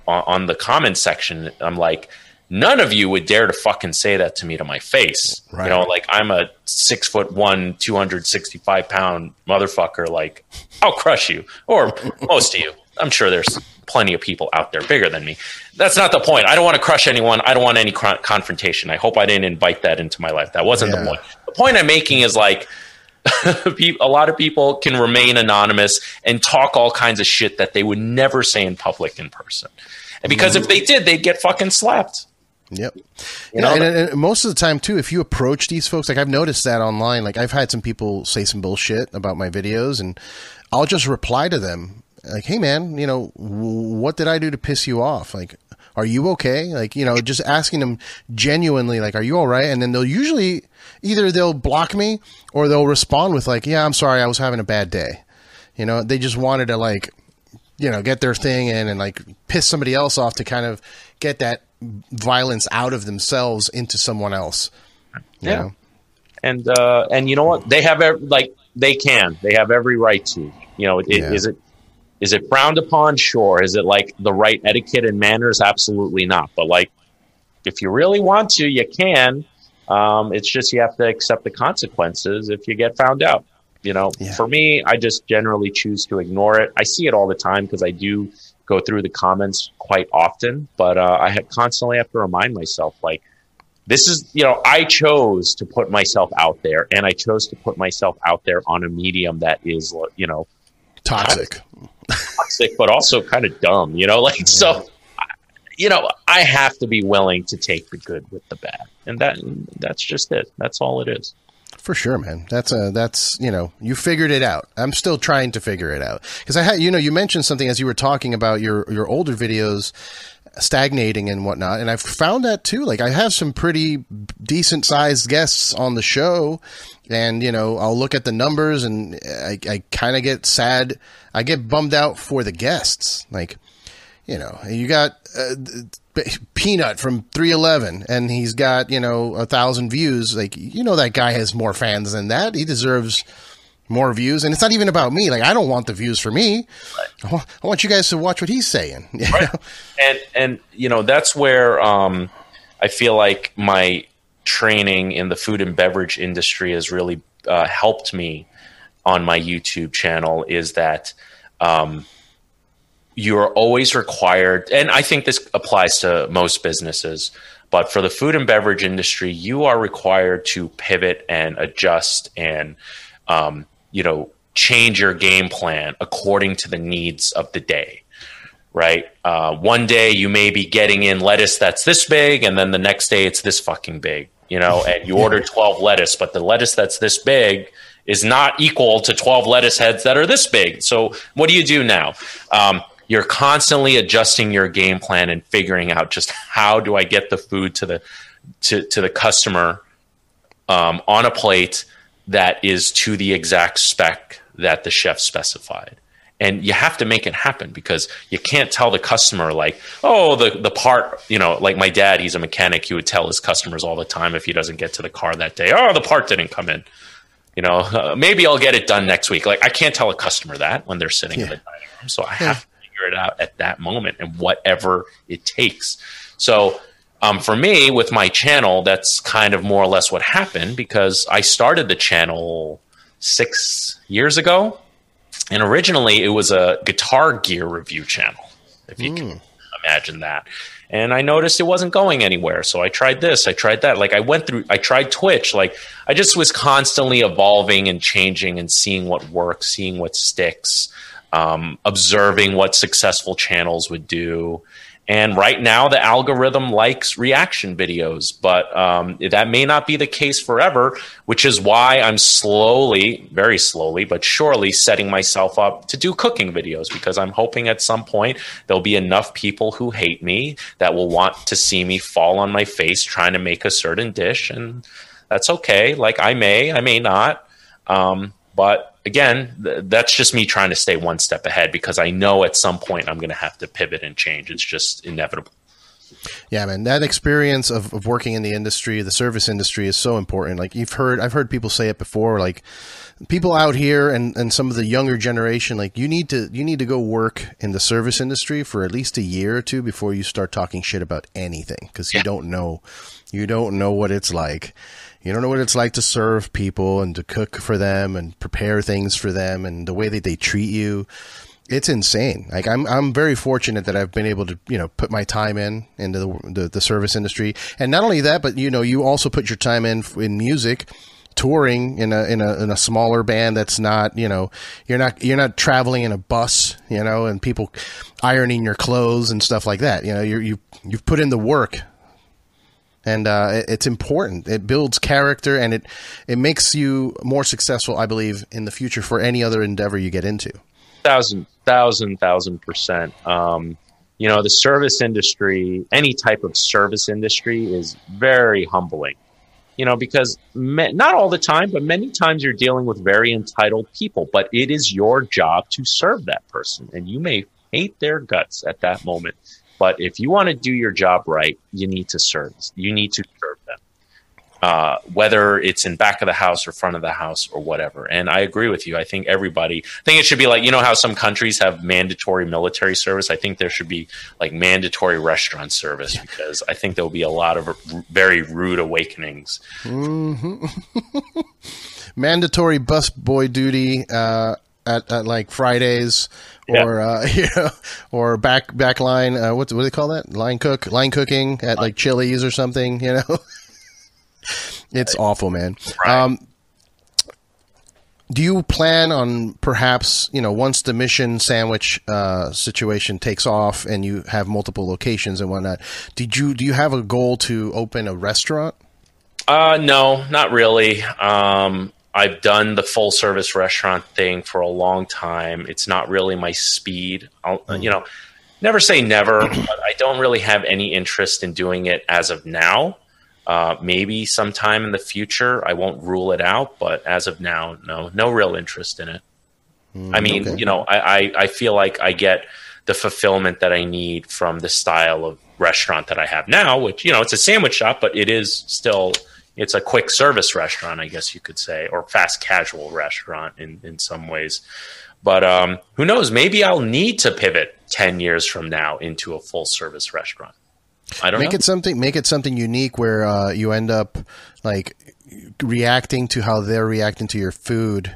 on the comment section, I'm like, none of you would dare to fucking say that to me to my face. Right. You know, like, I'm a 6'1", 265 pound motherfucker. Like, I'll crush you, or most of you. I'm sure there's plenty of people out there bigger than me. That's not the point. I don't want to crush anyone. I don't want any confrontation. I hope I didn't invite that into my life. That wasn't the point. The point I'm making is like, a lot of people can remain anonymous and talk all kinds of shit that they would never say in public in person. And because if they did, they'd get fucking slapped. Yep. You know, and most of the time too, if you approach these folks, like I've noticed that online, like I've had some people say some bullshit about my videos and I'll just reply to them like, hey man, you know, what did I do to piss you off? Like, are you okay? Like, you know, just asking them genuinely, like, are you all right? And then they'll usually either they'll block me or they'll respond with like, yeah, I'm sorry, I was having a bad day. You know, they just wanted to like, you know, get their thing in and like piss somebody else off to kind of get that violence out of themselves into someone else. You know? And you know what? They have they have every right to, you know, is it frowned upon? Sure. Is it like the right etiquette and manners? Absolutely not. But like, if you really want to, you can. It's just you have to accept the consequences if you get found out. You know, for me, I just generally choose to ignore it. I see it all the time because I do go through the comments quite often. But I constantly have to remind myself, like, this is, you know, I chose to put myself out there, and I chose to put myself out there on a medium that is, you know, toxic, but also kind of dumb, you know, like, so, you know, I have to be willing to take the good with the bad. And that's just it. That's all it is. For sure, man. That's, you know, you figured it out. I'm still trying to figure it out. Because I had, you know, you mentioned something as you were talking about your older videos stagnating and whatnot. And I've found that too. Like I have some pretty decent sized guests on the show and, you know, I'll look at the numbers and I kind of get sad. I get bummed out for the guests. Like, you know, you got Peanut from 311 and he's got, you know, 1,000 views. Like, you know, that guy has more fans than that. He deserves more views. And it's not even about me. Like, I don't want the views for me. Right. I want you guys to watch what he's saying. Right. And, you know, that's where I feel like my training in the food and beverage industry has really helped me on my YouTube channel is that you are always required, and I think this applies to most businesses, but for the food and beverage industry, you are required to pivot and adjust and, you know, change your game plan according to the needs of the day, right? One day you may be getting in lettuce that's this big, and then the next day it's this fucking big, you know, and you order 12 lettuce, but the lettuce that's this big is not equal to 12 lettuce heads that are this big. So what do you do now? You're constantly adjusting your game plan and figuring out just how do I get the food to the customer on a plate that is to the exact spec that the chef specified. And you have to make it happen because you can't tell the customer like, oh, the part, you know, like my dad, he's a mechanic. He would tell his customers all the time if he doesn't get to the car that day, oh, the part didn't come in. You know, maybe I'll get it done next week. Like I can't tell a customer that when they're sitting in the dining room. So I have to figure it out at that moment and whatever it takes. So for me, with my channel, that's kind of more or less what happened because I started the channel 6 years ago. And originally it was a guitar gear review channel, if you can imagine that. And I noticed it wasn't going anywhere. So I tried this, I tried that. Like I tried Twitch. Like I just was constantly evolving and changing and seeing what works, seeing what sticks, observing what successful channels would do. And right now the algorithm likes reaction videos, but that may not be the case forever, which is why I'm slowly, very slowly, but surely setting myself up to do cooking videos because I'm hoping at some point there'll be enough people who hate me that will want to see me fall on my face trying to make a certain dish. And that's okay. Like I may not. But again, that's just me trying to stay one step ahead because I know at some point I'm going to have to pivot and change. It's just inevitable. Yeah, man, that experience of working in the industry, the service industry is so important. Like I've heard people say it before, like people out here and some of the younger generation, like you need to go work in the service industry for at least a year or two before you start talking shit about anything. Cause you don't know what it's like. You don't know what it's like to serve people and to cook for them and prepare things for them and the way that they treat you. It's insane. Like I'm very fortunate that I've been able to, put my time into the service industry. And not only that, but you also put your time in music, touring in a smaller band that's not, you're not traveling in a bus, and people ironing your clothes and stuff like that. You've put in the work. And it's important. It builds character, and it makes you more successful, I believe, in the future for any other endeavor you get into. 1,000%. The service industry, any type of service industry, is very humbling. Because not all the time, but many times you're dealing with very entitled people. But it is your job to serve that person, and you may hate their guts at that moment. But if you want to do your job right, you need to serve. You need to serve them, whether it's in back of the house or front of the house or whatever. And I agree with you. I think it should be like, how some countries have mandatory military service. I think there should be like mandatory restaurant service, because I think there'll be a lot of very rude awakenings. Mm-hmm. Mandatory busboy duty at like Fridays. Or back line. What do they call that? Line cooking at like Chili's or something. It's awful, man. Right. Do you plan on perhaps once the mission sandwich situation takes off and you have multiple locations and whatnot? Do you have a goal to open a restaurant? No, not really. I've done the full service restaurant thing for a long time. It's not really my speed. Never say never, but I don't really have any interest in doing it as of now. Maybe sometime in the future, I won't rule it out, but as of now, no real interest in it. Okay. I feel like I get the fulfillment that I need from the style of restaurant that I have now, which, it's a sandwich shop, but it is still... It's a quick service restaurant, I guess you could say, or fast casual restaurant in some ways. But who knows? Maybe I'll need to pivot 10 years from now into a full service restaurant. I don't know. Make it something unique where you end up like reacting to how they're reacting to your food.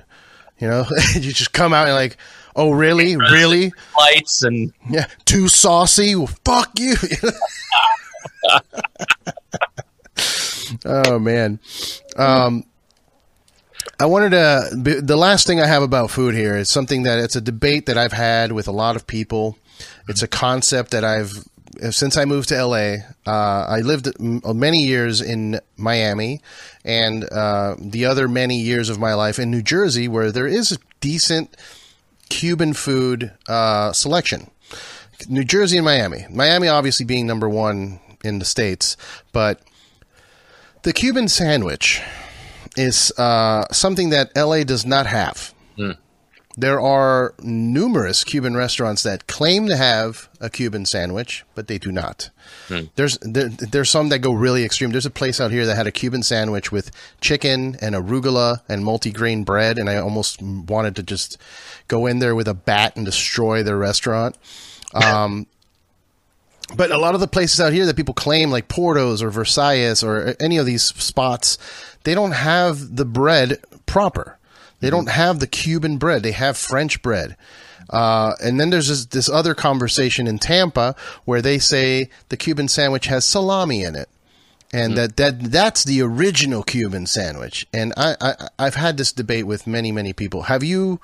You just come out and like, oh, really? Really? Lights and too saucy? Well, fuck you. Oh man. I wanted the last thing I have about food here is something that it's a debate that I've had with a lot of people. It's a concept that since I moved to LA, I lived many years in Miami and the other many years of my life in New Jersey, where there is a decent Cuban food selection. New Jersey and Miami. Miami obviously being number one in the States, but the Cuban sandwich is something that LA does not have. There are numerous Cuban restaurants that claim to have a Cuban sandwich, but they do not. There's some that go really extreme. There's a place out here that had a Cuban sandwich with chicken and arugula and multigrain bread, and I almost wanted to just go in there with a bat and destroy their restaurant. But a lot of the places out here that people claim, like Porto's or Versailles or any of these spots, they don't have the bread proper. They don't have the Cuban bread. They have French bread. And then there's this other conversation in Tampa where they say the Cuban sandwich has salami in it. And that's the original Cuban sandwich. And I've had this debate with many, many people. Have you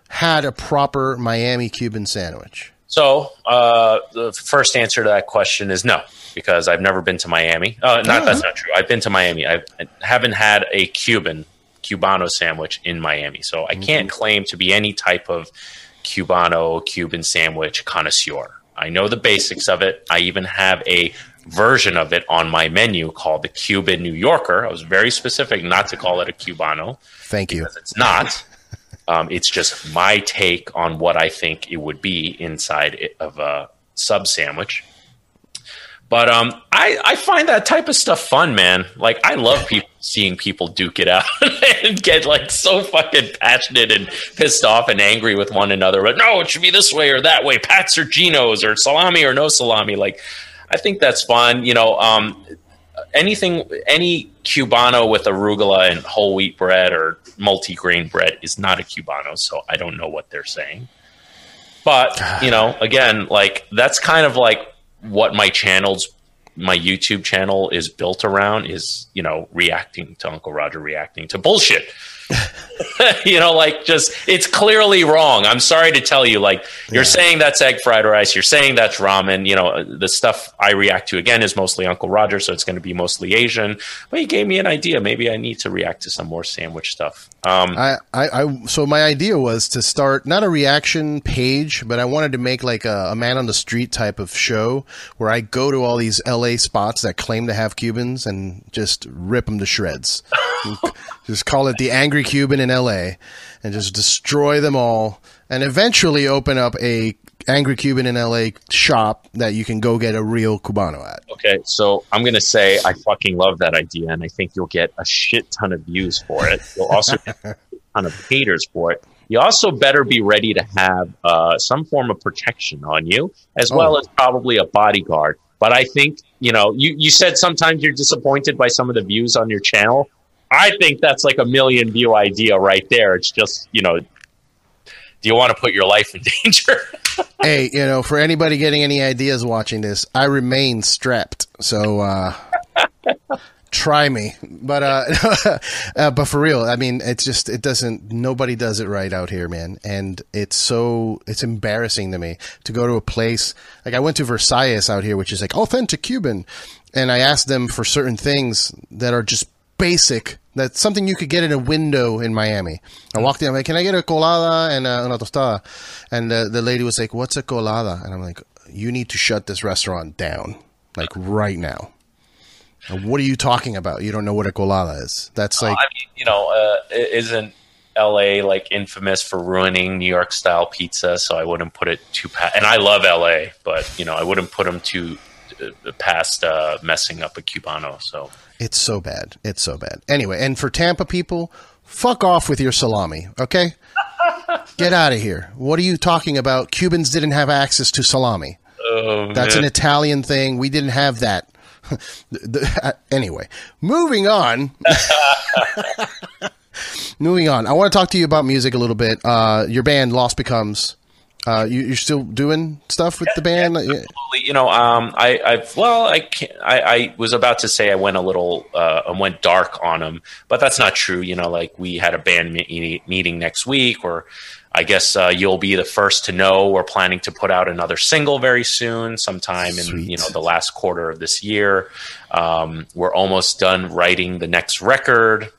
had a proper Miami Cuban sandwich? So the first answer to that question is no, because I've never been to Miami. That's not true. I've been to Miami. I haven't had a Cubano sandwich in Miami. So I can't claim to be any type of Cuban sandwich connoisseur. I know the basics of it. I even have a version of it on my menu called the Cuban New Yorker. I was very specific not to call it a Cubano. Thank you. Because it's not. It's just my take on what I think it would be inside of a sub sandwich. But I find that type of stuff fun, man. Like, I love seeing people duke it out and get like so fucking passionate and pissed off and angry with one another. But no, it should be this way or that way. Pats or Geno's or salami or no salami. Like, I think that's fun. Any Cubano with arugula and whole wheat bread or multigrain bread is not a Cubano, so I don't know what they're saying. But, again, like that's kind of like what my YouTube channel is built around is, reacting to Uncle Roger, reacting to bullshit. It's clearly wrong. I'm sorry to tell you, you're saying that's egg fried rice. You're saying that's ramen. The stuff I react to, again, is mostly Uncle Roger, so it's going to be mostly Asian. But he gave me an idea. Maybe I need to react to some more sandwich stuff. So my idea was to start not a reaction page, but I wanted to make like a man on the street type of show where I go to all these LA spots that claim to have Cubans and just rip them to shreds. Just call it the Angry Cuban in LA and just destroy them all and eventually open up a Angry Cuban in LA shop that you can go get a real Cubano at. Okay, so I'm going to say I fucking love that idea, and I think you'll get a shit ton of views for it. You'll also get a ton of haters for it. You also better be ready to have some form of protection on you, as well as probably a bodyguard. But I think, you said sometimes you're disappointed by some of the views on your channel. I think that's like a 1 million view idea right there. It's just, do you want to put your life in danger? Hey, for anybody getting any ideas watching this, I remain strapped. So try me. But but for real, I mean, nobody does it right out here, man. And it's embarrassing to me to go to a place. Like I went to Versailles out here, which is like authentic Cuban. And I asked them for certain things that are just basic. That's something you could get in a window in Miami. I walked in, I'm like, can I get a colada and una tostada? And the lady was like, what's a colada? And I'm like, you need to shut this restaurant down, like right now. And what are you talking about? You don't know what a colada is. That's like... isn't LA like infamous for ruining New York style pizza? So I wouldn't put it too past... And I love LA, but, I wouldn't put them too past messing up a Cubano, so... It's so bad. It's so bad. Anyway, and for Tampa people, fuck off with your salami, okay? Get out of here. What are you talking about? Cubans didn't have access to salami. Oh, That's an Italian thing. We didn't have that. Anyway, moving on. Moving on. I want to talk to you about music a little bit. Your band, Lost Becomes. You're still doing stuff with the band? Absolutely. I was about to say I went went dark on them, but that's not true. We had a band meeting next week, or I guess you'll be the first to know. We're planning to put out another single very soon, sometime in the last quarter of this year. We're almost done writing the next record.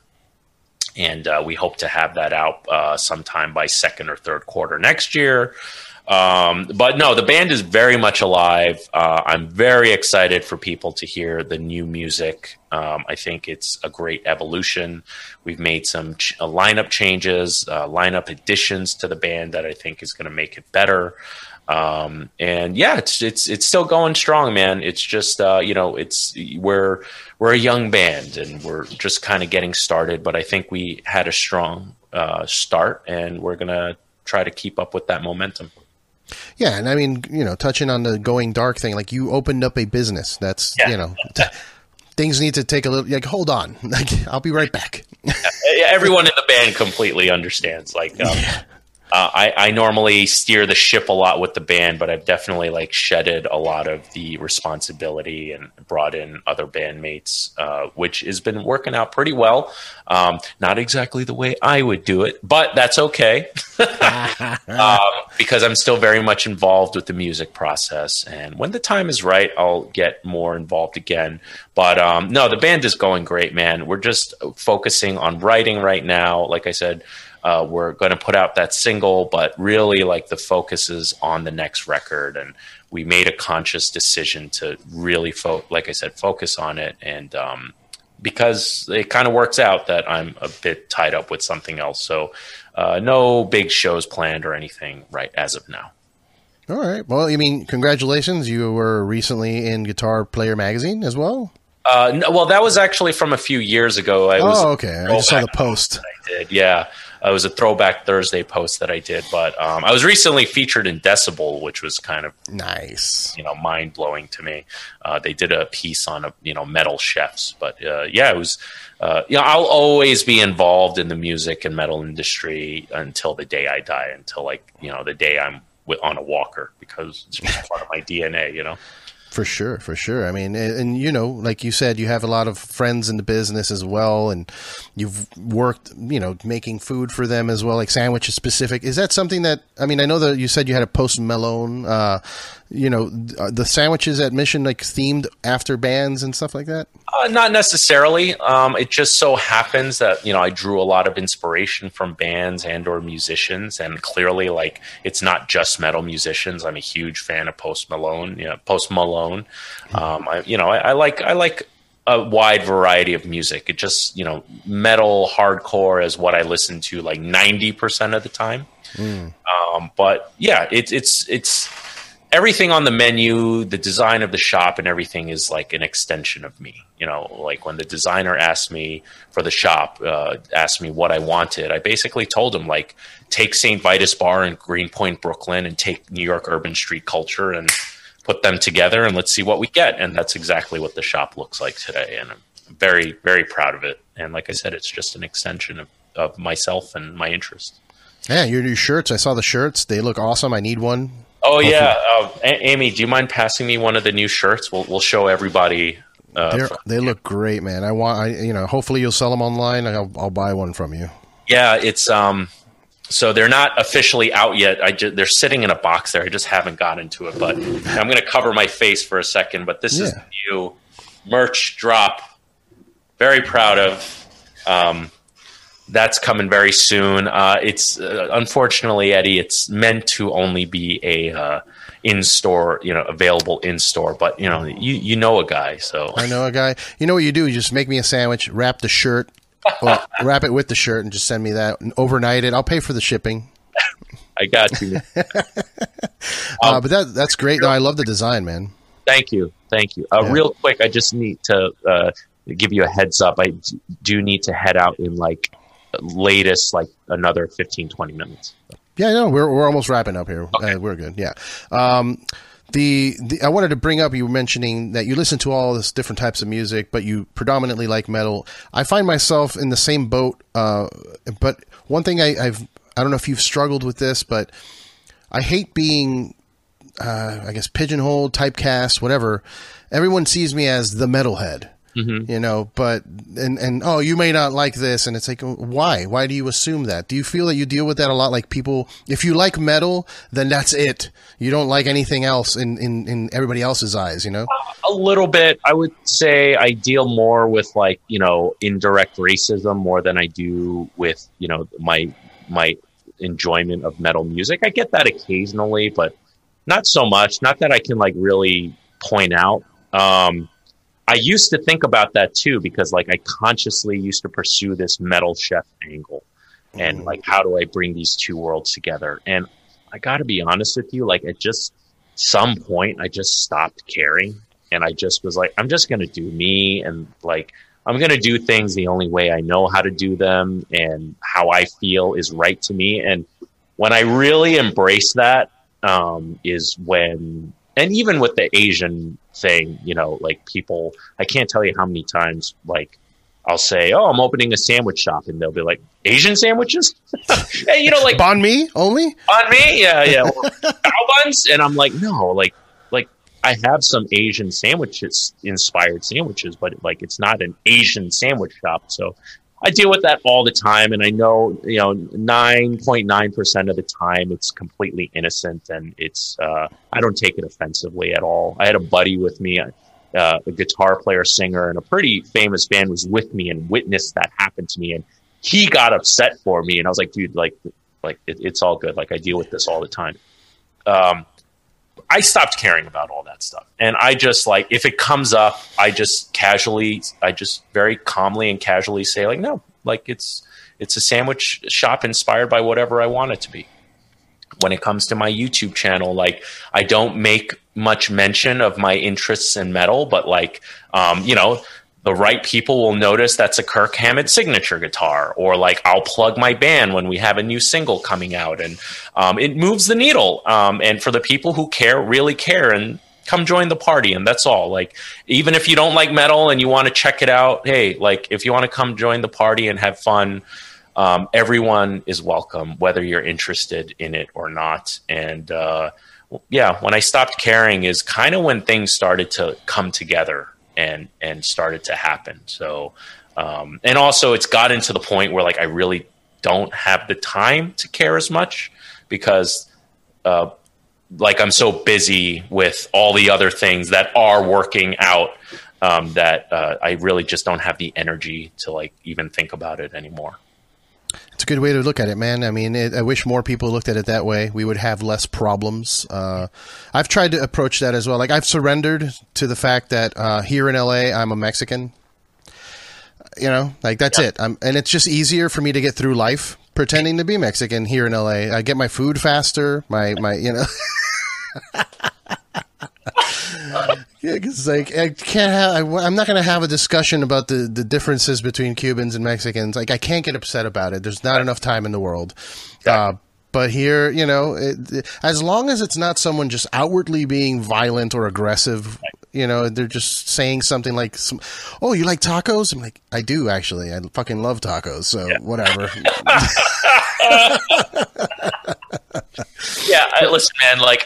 And we hope to have that out sometime by second or third quarter next year. But no, the band is very much alive. I'm very excited for people to hear the new music. I think it's a great evolution. We've made some lineup changes, lineup additions to the band that I think is going to make it better. And yeah, it's still going strong, man. It's just, we're a young band and we're just kind of getting started, but I think we had a strong, start, and we're going to try to keep up with that momentum. Yeah. And I mean, touching on the going dark thing, like you opened up a business that's, things need to take a little, like, hold on, like, I'll be right back. Everyone in the band completely understands. I normally steer the ship a lot with the band, but I've definitely shedded a lot of the responsibility and brought in other bandmates, which has been working out pretty well. Not exactly the way I would do it, but that's okay. Because I'm still very much involved with the music process. And when the time is right, I'll get more involved again. But no, the band is going great, man. We're just focusing on writing right now. Like I said, we're going to put out that single, but really the focus is on the next record. And we made a conscious decision to really, focus on it. And because it kind of works out that I'm a bit tied up with something else. So no big shows planned or anything right as of now. All right. Well, congratulations. You were recently in Guitar Player Magazine as well? No, well, that was actually from a few years ago. Okay. I just saw the post. I did, yeah. It was a Throwback Thursday post that I did, but I was recently featured in Decibel, which was kind of nice, mind blowing to me. They did a piece on metal chefs, but yeah, it was. I'll always be involved in the music and metal industry until the day I die. Until the day I'm on a walker because it's just part of my DNA, you know? For sure, for sure. I mean, and you know, like you said, you have a lot of friends in the business as well, and you've worked, you know, making food for them as well, like sandwiches specific. Is that something that, I mean, I know that you said you had a Post Malone, you know, the sandwiches at Mission, like themed after bands and stuff like that? Not necessarily. It just so happens that, you know, I drew a lot of inspiration from bands and or musicians, and clearly, like, it's not just metal musicians. I'm a huge fan of Post Malone. You know, Post Malone. I like a wide variety of music. It just, you know, metal, hardcore is what I listen to like 90% of the time. But yeah, it's everything on the menu, the design of the shop and everything is like an extension of me. You know, like when the designer asked me for the shop, asked me what I wanted, I basically told him, like, take St. Vitus Bar in Greenpoint, Brooklyn, and take New York urban street culture and put them together and let's see what we get. And that's exactly what the shop looks like today. And I'm very, very proud of it. And like I said, it's just an extension of myself and my interest. Yeah, your new shirts. I saw the shirts. They look awesome. I need one. Oh, yeah. Amy, do you mind passing me one of the new shirts? We'll show everybody. They look great, man. Hopefully you'll sell them online. I'll buy one from you. Yeah, it's so they're not officially out yet. They're sitting in a box there. I just haven't gotten to it, but I'm going to cover my face for a second. But this is the new merch drop. Very proud of. That's coming very soon. It's unfortunately, Eddie, it's meant to only be a in-store, you know, available in-store. But you know a guy, so I know a guy. You know what you do? You just make me a sandwich, wrap the shirt. Well, wrap it with the shirt and just send me that and overnight it. I'll pay for the shipping. I got you. But that's great. No, I love the design, man. Thank you. Real quick, I just need to give you a heads up. I do need to head out in like latest, like another 15-20 minutes. Yeah, no, we're almost wrapping up here. Okay. We're good. Yeah. I wanted to bring up, you were mentioning that you listen to all this different types of music, but you predominantly like metal. I find myself in the same boat. But one thing I don't know if you've struggled with this, but I hate being, I guess, pigeonholed, typecast, whatever. Everyone sees me as the metalhead. Mm-hmm. You know, but oh, you may not like this, and it's like, why? Why do you assume that? Do you feel that you deal with that a lot? Like people, if you like metal, then that's it. You don't like anything else in everybody else's eyes. You know, a little bit. I would say I deal more with, like, you know, indirect racism more than I do with, you know, my enjoyment of metal music. I get that occasionally, but not so much. Not that I can like really point out. I used to think about that too, because like I consciously used to pursue this metal chef angle and like, how do I bring these two worlds together? And I got to be honest with you, like at just some point I just stopped caring. And I just was like, I'm just going to do me. And like, I'm going to do things the only way I know how to do them and how I feel is right to me. And when I really embrace that, is when, and even with the Asian thing, you know, like people, I can't tell you how many times, like, I'll say, oh, I'm opening a sandwich shop, and they'll be like, Asian sandwiches? Hey, you know, like banh mi only? Banh mi, yeah. Or cow buns, and I'm like, no, like I have some Asian sandwiches, inspired sandwiches, but like it's not an Asian sandwich shop. So I deal with that all the time, and I know, you know, 9.9% of the time it's completely innocent, and it's I don't take it offensively at all. I had a buddy with me, a guitar player, singer, and a pretty famous band was with me and witnessed that happen to me, and he got upset for me, and I was like, dude, like it's all good. Like I deal with this all the time. I stopped caring about all that stuff. And I just like, if it comes up, I just very calmly and casually say like, no, like it's a sandwich shop inspired by whatever I want it to be. When it comes to my YouTube channel, like I don't make much mention of my interests in metal, but like, you know, the right people will notice that's a Kirk Hammett signature guitar, or like I'll plug my band when we have a new single coming out, and it moves the needle. And for the people who really care, and come join the party, and that's all. Like, even if you don't like metal and you want to check it out, hey, like if you want to come join the party and have fun, everyone is welcome, whether you're interested in it or not. And when I stopped caring is kind of when things started to come together and started to happen. So, and also it's gotten to the point where like I really don't have the time to care as much because like I'm so busy with all the other things that are working out that I really just don't have the energy to like even think about it anymore. It's a good way to look at it, man. I mean, I wish more people looked at it that way. We would have less problems. I've tried to approach that as well. Like I've surrendered to the fact that here in LA, I'm a Mexican. You know, like that's it. And it's just easier for me to get through life pretending to be Mexican here in LA. I get my food faster. My you know. Yeah, because like I can't have. I'm not going to have a discussion about the differences between Cubans and Mexicans. Like I can't get upset about it. There's not enough time in the world. But here, you know, as long as it's not someone just outwardly being violent or aggressive, you know, they're just saying something like, "Oh, you like tacos?" I'm like, "I do actually. I fucking love tacos." So whatever. Listen, man. Like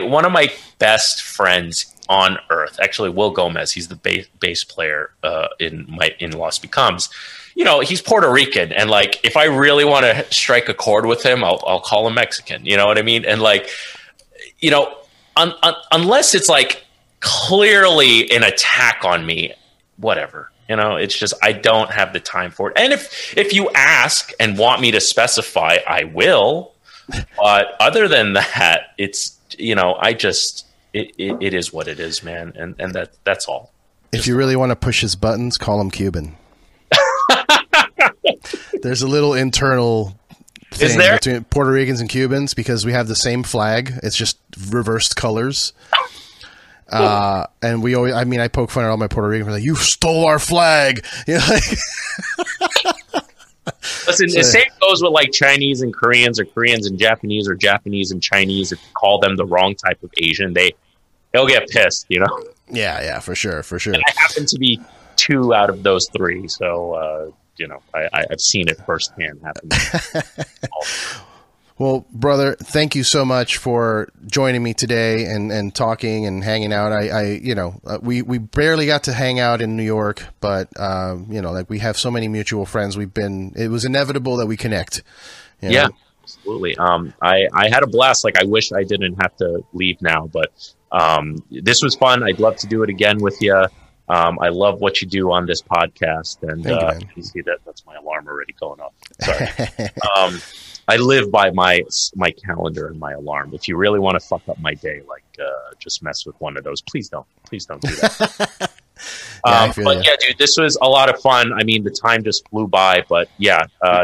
one of my best friends on earth, actually, Will Gomez. He's the bass player in Lost Becomes. You know, he's Puerto Rican, and like, if I really want to strike a chord with him, I'll call him Mexican. You know what I mean? And like, you know, unless it's like clearly an attack on me, whatever. You know, it's just I don't have the time for it. And if you ask and want me to specify, I will. But other than that, it's, you know, I just it is what it is, man, and that's all. If you really want to push his buttons, call him Cuban. There's a little internal thing between Puerto Ricans and Cubans because we have the same flag. It's just reversed colors. And we always, I mean, I poke fun at all my Puerto Ricans. We're like, you stole our flag. You know, like, listen, the same goes with like Chinese and Koreans, or Koreans and Japanese, or Japanese and Chinese. If you call them the wrong type of Asian, they'll get pissed, you know? Yeah, for sure. And I happen to be 2 out of those 3. So, you know, I've seen it firsthand happen. Well, brother, thank you so much for joining me today and talking and hanging out. We barely got to hang out in New York, but, you know, like we have so many mutual friends. It was inevitable that we connect. You know? Yeah, absolutely. I had a blast. Like, I wish I didn't have to leave now, but, this was fun. I'd love to do it again with you. I love what you do on this podcast, and you see that's my alarm already going off. Sorry. I live by my calendar and my alarm. If you really want to fuck up my day, like just mess with one of those. Please don't do that. Dude, this was a lot of fun. I mean, the time just flew by, but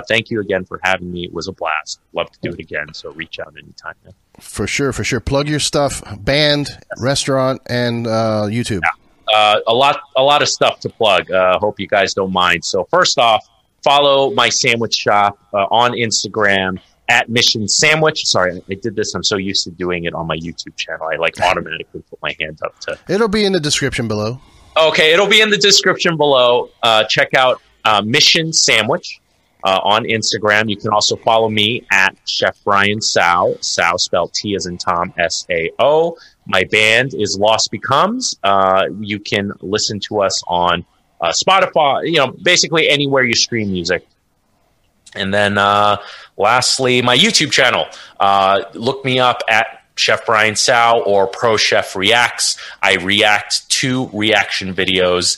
thank you again for having me. It was a blast. Love to do it again. So reach out anytime. Man. For sure. Plug your stuff: band, restaurant, and YouTube. Yeah. A lot of stuff to plug. Hope you guys don't mind. So first off, follow my sandwich shop on Instagram at Mission Sandwich. Sorry, I did this. I'm so used to doing it on my YouTube channel. I like automatically put my hand up to. It'll be in the description below. Okay, it'll be in the description below. Check out Mission Sandwich on Instagram. You can also follow me at Chef Brian Tsao. Tsao spelled T as in Tom, S-A-O. My band is Lost Becomes. You can listen to us on Spotify, you know, basically anywhere you stream music. And then lastly, my YouTube channel. Look me up at Chef Brian Tsao or Pro Chef Reacts. I react to reaction videos.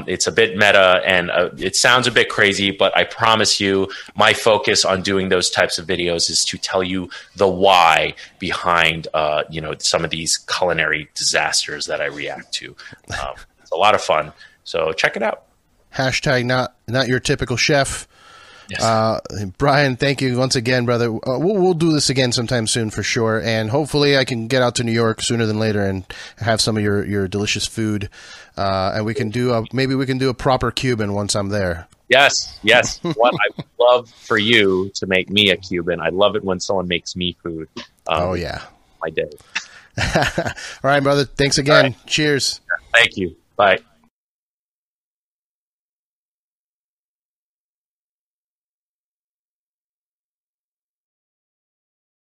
It's a bit meta and it sounds a bit crazy, but I promise you my focus on doing those types of videos is to tell you the why behind, you know, some of these culinary disasters that I react to. It's a lot of fun. So check it out. Hashtag not your typical chef. Yes. Brian, thank you once again, brother. We'll do this again sometime soon for sure. And hopefully I can get out to New York sooner than later and have some of your delicious food. And we can do maybe we can do a proper Cuban once I'm there. Yes. What I would love for you to make me a Cuban. I love it when someone makes me food. My day. All right, brother. Thanks again. Right. Cheers. Thank you. Bye.